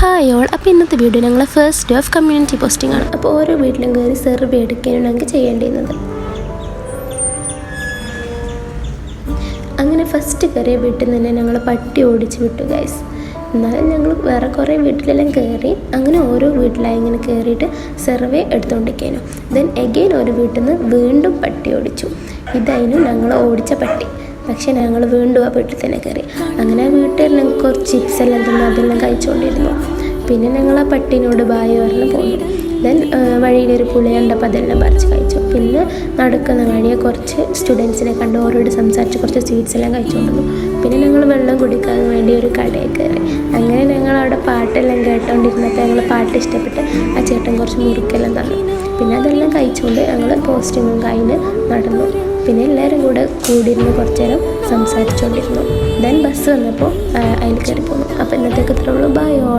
Hi all. അപ്പോൾ ഇന്നത്തെ video ഞങ്ങൾ first day of community posting ആണ്. അപ്പോൾ ഓരോ വീട്ടിലും കയറി സർവേ എടുക്കാനാണ് ഞങ്ങൾക്ക് ചെയ്യേണ്ടിയിരുന്നത്. അങ്ങനെ ഫസ്റ്റ് കയറിയ വീട്ടിൽ നിന്ന് തന്നെ ഞങ്ങൾ പട്ടി ഓടിച്ച് വിട്ടു ഗൈസ്. എന്നാലും ഞങ്ങൾ വേറെ കുറേ വീട്ടിലെല്ലാം കയറി അങ്ങനെ ഓരോ വീട്ടിലായി ഇങ്ങനെ കയറിയിട്ട് സർവേ എടുത്തുകൊണ്ടിരിക്കാനും. ദെൻ എഗെയിൻ ഒരു വീട്ടിൽ നിന്ന് വീണ്ടും പട്ടി ഓടിച്ചു. ഇതായിരുന്നു ഞങ്ങൾ ഓടിച്ച പട്ടി. പക്ഷേ ഞങ്ങൾ വീണ്ടും ആ വീട്ടിൽ തന്നെ കയറി. അങ്ങനെ ആ വീട്ടിൽ ഞങ്ങൾക്ക് കുറച്ച് ചിപ്സ് എല്ലാം തന്നു, അതെല്ലാം കഴിച്ചുകൊണ്ടിരുന്നു. പിന്നെ ഞങ്ങൾ ആ പട്ടീനോട് ബായ് പറഞ്ഞ് പോന്നു. ദെൻ വഴിയിലൊരു പുളി കണ്ടപ്പോൾ അതെല്ലാം പറിച്ച് കഴിച്ചു. പിന്നെ നടക്കുന്ന വഴിയെ കുറച്ച് സ്റ്റുഡൻസിനെ കണ്ട് ഓരോട് സംസാരിച്ച് കുറച്ച് സ്വീറ്റ്സ് എല്ലാം കഴിച്ചുകൊണ്ടിരുന്നു. പിന്നെ ഞങ്ങൾ വെള്ളം കുടിക്കാൻ വേണ്ടി ഒരു കടയിൽ കയറി. അങ്ങനെ ഞങ്ങൾ അവിടെ പാട്ടെല്ലാം കേട്ടോണ്ടിരുന്നപ്പോൾ ഞങ്ങൾ പാട്ട് ഇഷ്ടപ്പെട്ട് ആ ചേട്ടൻ കുറച്ച് മുറുക്കെല്ലാം തന്നു. പിന്നെ അതെല്ലാം കഴിച്ചുകൊണ്ട് ഞങ്ങൾ പോസ്റ്റിങ്ങും കഴിഞ്ഞ് നടന്നു. പിന്നെ എല്ലാവരും കൂടിയിരുന്ന് കുറച്ച് നേരം സംസാരിച്ചുകൊണ്ടിരുന്നു. ദെൻ ബസ് വന്നപ്പോൾ അതിൽ കയറി പോന്നു. അപ്പോൾ ഇന്നത്തേക്ക് ഇത്രേ ഉള്ളൂ. Bye all.